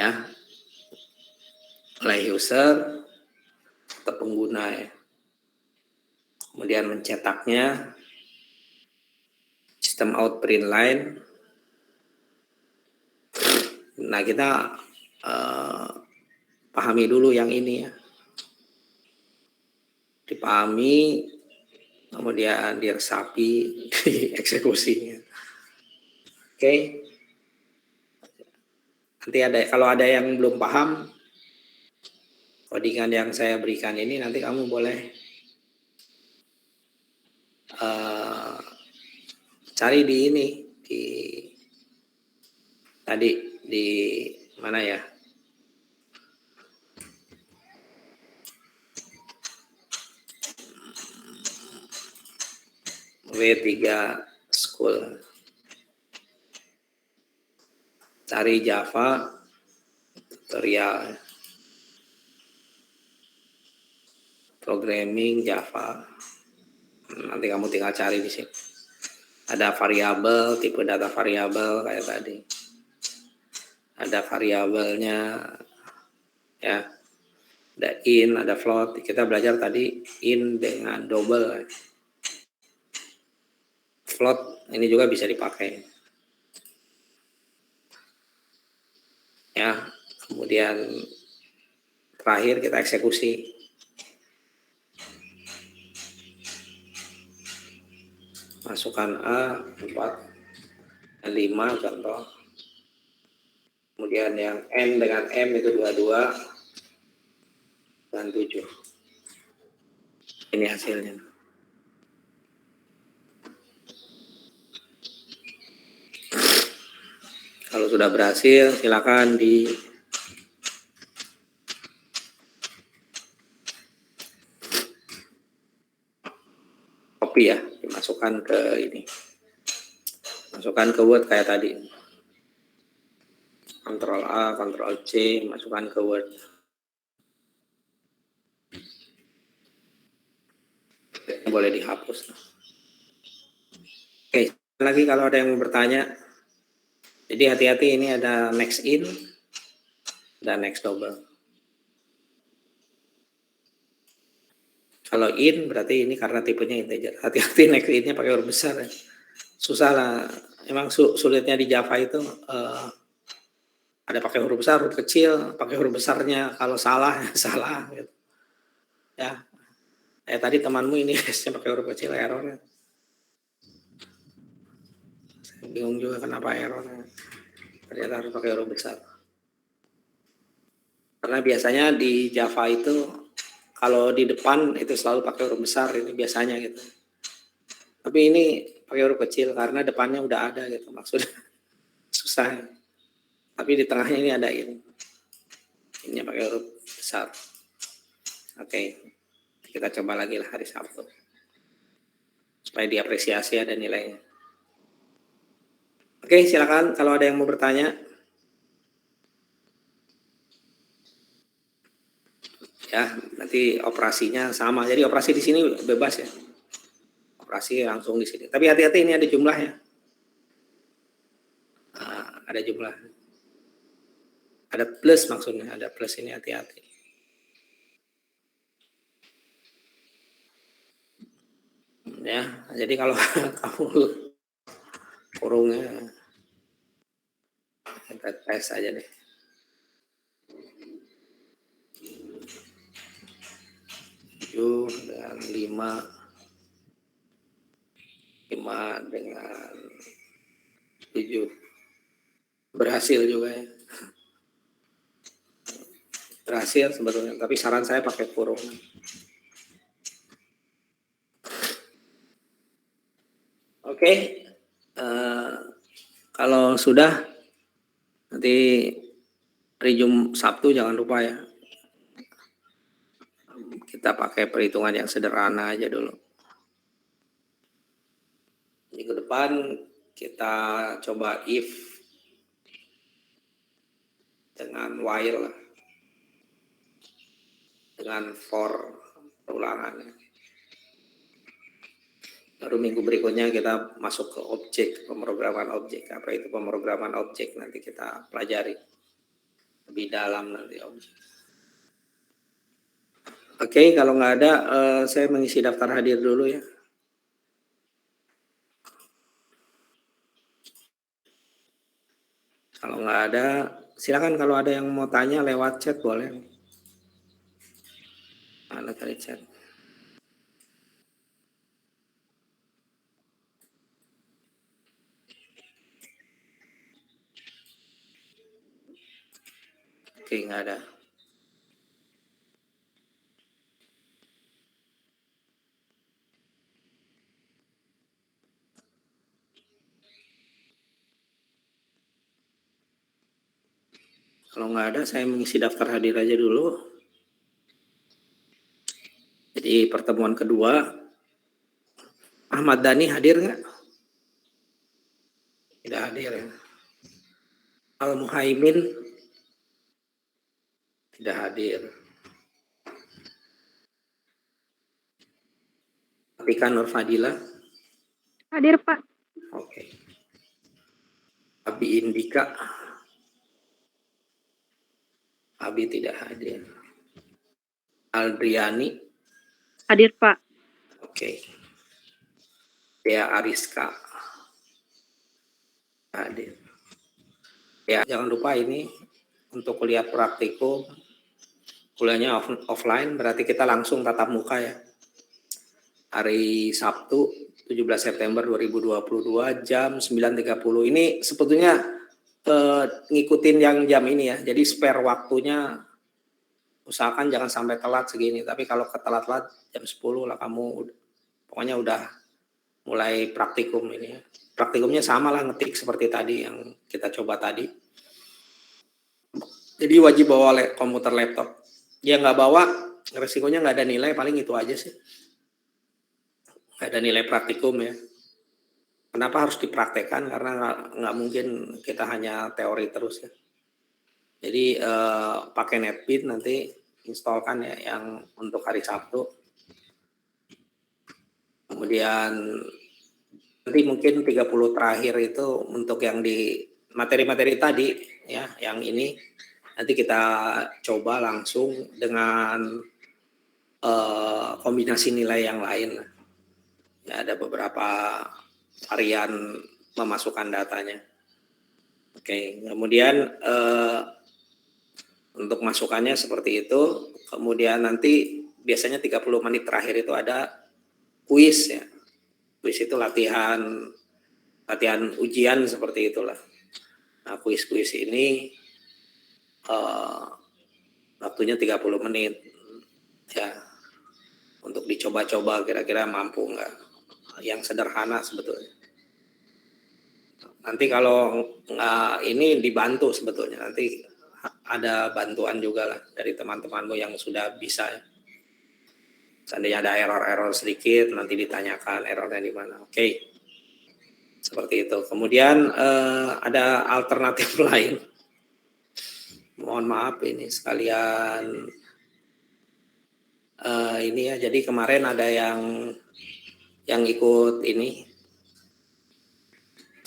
Ya, oleh user atau pengguna ya. Kemudian mencetaknya, sistem out print line. Nah kita pahami dulu yang ini ya, dipahami, kemudian diresapi, dieksekusinya. Oke. Nanti kalau ada yang belum paham codingan yang saya berikan ini, nanti kamu boleh cari di ini, di mana ya? W3 School. Cari Java tutorial. Programming Java. Nanti kamu tinggal cari di sini. Ada variabel, tipe data variabel kayak tadi. Ada variabelnya ya. Ada in, ada float. Kita belajar tadi in dengan double. Float ini juga bisa dipakai. Ya, kemudian terakhir kita eksekusi. Masukkan A 4 dan 5 contoh. Kemudian yang N dengan M itu 22 dan 7. Ini hasilnya. Kalau sudah berhasil, silakan di copy ya, dimasukkan ke ini. Masukkan ke Word kayak tadi. Ctrl A, Ctrl C, masukkan ke Word. Boleh dihapus. Oke, lagi kalau ada yang mau bertanya. Jadi hati-hati, ini ada next in dan next double. Kalau in berarti ini karena tipenya integer. Hati-hati next in-nya pakai huruf besar ya. Susah lah. Emang sulitnya di Java itu ada pakai huruf besar, huruf kecil, pakai huruf besarnya. Kalau salah, salah. Gitu. Ya, tadi temanmu ini pakai huruf kecil errornya. bingung juga kenapa errornya. Ternyata harus pakai huruf besar. Karena biasanya di Java itu kalau di depan itu selalu pakai huruf besar, ini biasanya gitu. Tapi ini pakai huruf kecil karena depannya udah ada gitu, maksudnya susah. Tapi di tengahnya ini ada ini. Ini pakai huruf besar. Oke. Kita coba lagi lah hari Sabtu. Supaya diapresiasi ada nilainya. Oke, silakan kalau ada yang mau bertanya. Ya, nanti operasinya sama. Jadi operasi di sini bebas ya. Operasi langsung di sini. Tapi hati-hati ini ada jumlahnya. Nah, ada jumlah. Ada plus maksudnya, ada plus ini hati-hati. Ya, jadi kalau kamu kurungnya kita tes aja deh. Dengan 5 dengan 7 berhasil juga ya. Berhasil sebetulnya, tapi saran saya pakai kurung. Oke, kalau sudah nanti hari Sabtu jangan lupa ya. Kita pakai perhitungan yang sederhana aja dulu. Minggu depan kita coba if dengan while lah. Dengan for perulangannya. Baru minggu berikutnya kita masuk ke objek, pemrograman objek. Apa itu pemrograman objek nanti kita pelajari lebih dalam nanti objek. Oke, kalau nggak ada, saya mengisi daftar hadir dulu ya. Kalau nggak ada, silakan kalau ada yang mau tanya lewat chat boleh. Mana tadi chat? Oke, nggak ada. Kalau nggak ada, saya mengisi daftar hadir aja dulu. Jadi pertemuan kedua, Ahmad Dhani hadir nggak? Tidak hadir ya. Al Muhaimin tidak hadir. Atika Nur Fadila Hadir, Pak. oke. Abi Indika, Abi tidak hadir. Aldriani, Hadir, Pak. oke. Dea Ariska, hadir. Ya, jangan lupa ini untuk kuliah praktikum, kuliahnya offline, berarti kita langsung tatap muka ya. Hari Sabtu 17 September 2022 jam 9.30. Ini sebetulnya ngikutin yang jam ini ya. Jadi spare waktunya usahakan jangan sampai telat segini. Tapi kalau ketelat-telat jam 10 lah kamu pokoknya udah mulai praktikum ini ya. Praktikumnya sama lah ngetik seperti tadi yang kita coba tadi. Jadi wajib bawa komputer laptop. Dia nggak bawa, resikonya nggak ada nilai, paling itu aja sih. Nggak ada nilai praktikum ya. Kenapa harus dipraktekkan? Karena nggak mungkin kita hanya teori terus ya. Jadi pakai NetBeans nanti installkan ya yang untuk hari Sabtu. Kemudian nanti mungkin 30 terakhir itu untuk yang di materi-materi tadi ya, yang ini nanti kita coba langsung dengan kombinasi nilai yang lain. Ya, ada beberapa varian memasukkan datanya. Oke, kemudian untuk masukannya seperti itu. Kemudian nanti biasanya 30 menit terakhir itu ada kuis ya. Kuis itu latihan latihan ujian seperti itulah. Nah, kuis-kuis ini waktunya 30 menit ya, untuk dicoba-coba kira-kira mampu nggak, yang sederhana sebetulnya. Nanti kalau nggak ini dibantu sebetulnya, nanti ada bantuan juga lah dari teman-temanmu yang sudah bisa ya. Seandainya ada error-error sedikit, nanti ditanyakan errornya di mana. Oke. Seperti itu. Kemudian ada alternatif lain. Mohon maaf ini sekalian ini ya. Jadi kemarin ada yang ikut ini.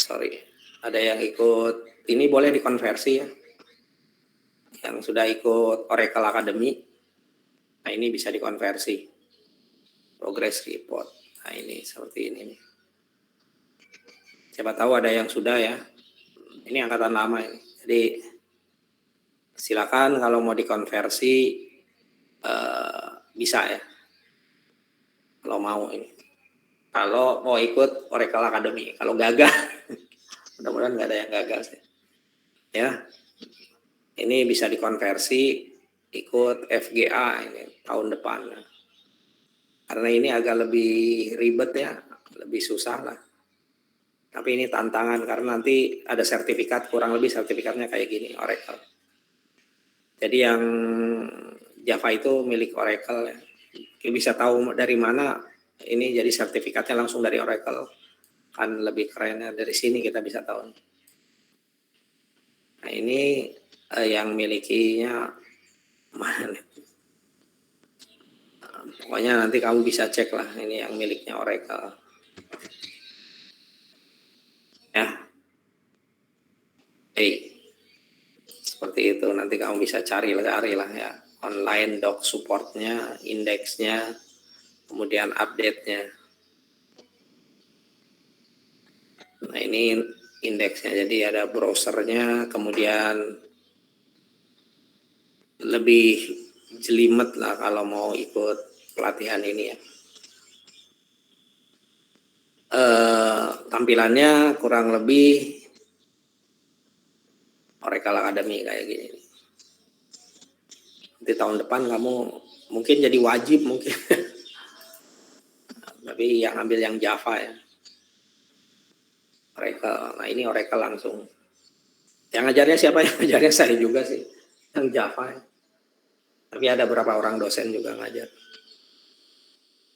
Sorry. Ada yang ikut ini, boleh dikonversi ya. Yang sudah ikut Oracle Academy. Nah, ini bisa dikonversi. Progress report. Nah, ini seperti ini nih. Siapa tahu ada yang sudah ya. Ini angkatan lama ini. Jadi silakan kalau mau dikonversi bisa ya. Kalau mau ini. Kalau mau ikut Oracle Academy. Kalau gagal, mudah-mudahan nggak ada yang gagal sih. Ya. Ini bisa dikonversi ikut FGA ini tahun depan. Karena ini agak lebih ribet ya, lebih susah lah. Tapi ini tantangan karena nanti ada sertifikat, kurang lebih sertifikatnya kayak gini, Oracle. Jadi yang Java itu milik Oracle ya. Kita bisa tahu dari mana ini, jadi sertifikatnya langsung dari Oracle. Kan lebih keren ya, dari sini kita bisa tahu. Nah, ini yang milikinya mana? Pokoknya nanti kamu bisa cek lah, ini yang miliknya Oracle. Ya. Seperti itu, nanti kamu bisa cari lah ya. Online doc supportnya, indeksnya, kemudian update-nya. Nah, ini indeksnya, jadi ada browsernya, kemudian lebih jelimet lah kalau mau ikut pelatihan ini ya. Tampilannya kurang lebih Oracle Academy kayak gini. Di tahun depan kamu mungkin jadi wajib mungkin. Tapi yang ambil yang Java ya. Oracle. Nah, ini Oracle langsung. Yang ngajarnya siapa? Yang ngajarnya saya juga sih. Yang Java ya. Tapi ada beberapa orang dosen juga ngajar.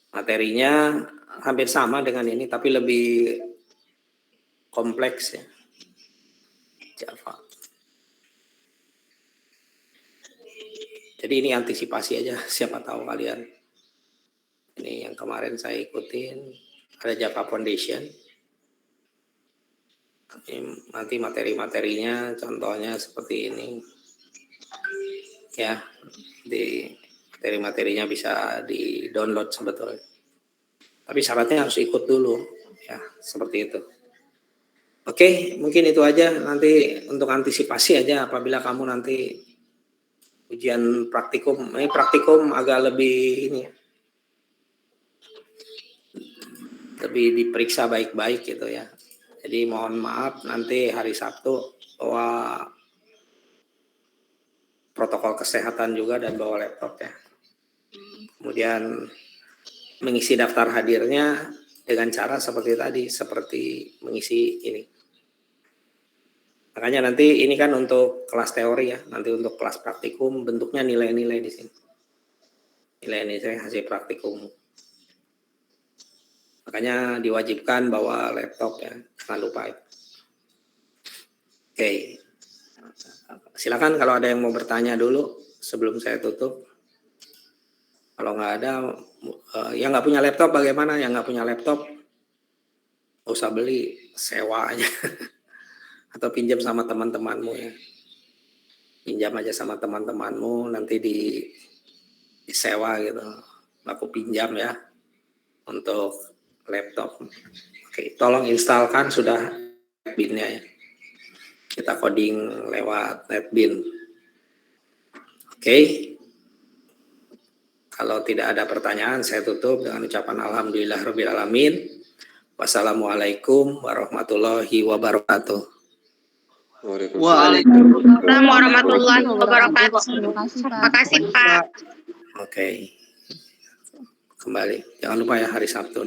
Materinya hampir sama dengan ini, tapi lebih kompleks ya. Java. Jadi ini antisipasi aja, siapa tahu kalian. Ini yang kemarin saya ikutin, ada Java Foundation. Nanti materi-materinya contohnya seperti ini. Ya, di materi-materinya bisa di-download sebetulnya. Tapi syaratnya harus ikut dulu, ya, seperti itu. Oke, mungkin itu aja nanti untuk antisipasi aja apabila kamu nanti ujian praktikum. Ini praktikum agak lebih ini ya. Lebih diperiksa baik-baik gitu ya. Jadi mohon maaf nanti hari Sabtu bawa protokol kesehatan juga dan bawa laptop ya. Kemudian mengisi daftar hadirnya dengan cara seperti tadi, seperti mengisi ini. Makanya nanti ini kan untuk kelas teori ya, nanti untuk kelas praktikum bentuknya nilai-nilai di sini. Nilai-nilai hasil praktikum. Makanya diwajibkan bawa laptop ya, jangan lupa itu. Oke. Silakan kalau ada yang mau bertanya dulu sebelum saya tutup. Kalau nggak ada, yang nggak punya laptop bagaimana? Yang nggak punya laptop, nggak usah beli, sewa aja. Atau pinjam sama teman-temanmu ya. Pinjam aja sama teman-temanmu, nanti disewa gitu. Aku pinjam ya untuk laptop. Oke, tolong instalkan sudah NetBeans-nya ya. Kita coding lewat NetBeans. Oke. Kalau tidak ada pertanyaan, saya tutup dengan ucapan alhamdulillahirabbil alamin. Wassalamualaikum warahmatullahi wabarakatuh. Waalaikumsalam warahmatullahi wabarakatuh. Terima kasih, Pak. Terima kasih, Pak. Oke. Kembali. Jangan lupa ya hari Sabtu.